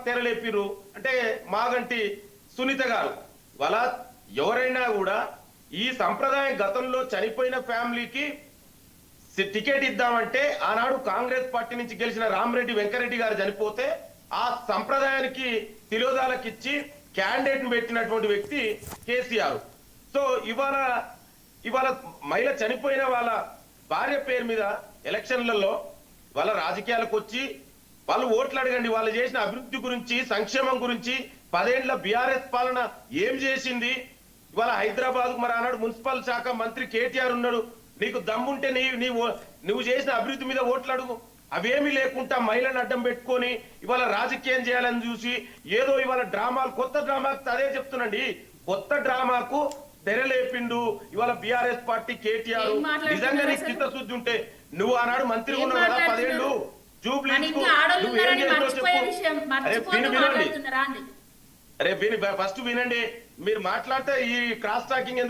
తెరలేపిరు అంటే మాగంటి సునీత గారు. వాళ్ళ ఎవరైనా కూడా ఈ సంప్రదాయం గతంలో చనిపోయిన ఫ్యామిలీకి టికెట్ ఇద్దామంటే ఆనాడు కాంగ్రెస్ పార్టీ నుంచి గెలిచిన రామరెడ్డి వెంకరెడ్డి గారు చనిపోతే ఆ సంప్రదాయానికి తిలోదాలకిచ్చి క్యాండిడేట్ ను పెట్టినటువంటి వ్యక్తి కేసీఆర్. సో ఇవాళ మహిళ చనిపోయిన వాళ్ళ భార్య పేరు మీద ఎలక్షన్లలో వాళ్ళ రాజకీయాలకు వచ్చి వాళ్ళు ఓట్లు అడగండి. వాళ్ళు చేసిన అభివృద్ధి గురించి, సంక్షేమం గురించి, 10 ఏళ్ల బీఆర్ఎస్ పాలన ఏం చేసింది. ఇవాళ హైదరాబాద్ మరి ఆనాడు మున్సిపల్ శాఖ మంత్రి కేటీఆర్ ఉన్నాడు. నీకు దమ్ముంటే నువ్వు చేసిన అభివృద్ధి మీద ఓట్లు అడుగు. అవేమీ లేకుండా మహిళను అడ్డం పెట్టుకొని ఇవాళ రాజకీయం చేయాలని చూసి ఏదో ఇవాళ డ్రామాలు, కొత్త డ్రామాకు అదే చెప్తున్నాండి, కొత్త డ్రామాకు తెరలేపిండు ఇవాళ బీఆర్ఎస్ పార్టీ కేటీఆర్. నిజంగా నీకు చిత్తశుద్ధి ఉంటే నువ్వు ఆనాడు మంత్రిగా ఉన్నావు కదా 10 ఏళ్ళు జూబ్లీ నువ్వేం చేసినావు చెప్పు. అరే వినండి, ఫస్ట్ వినండి. మీరు మాట్లాడితే ఈ క్రాస్ టాకింగ్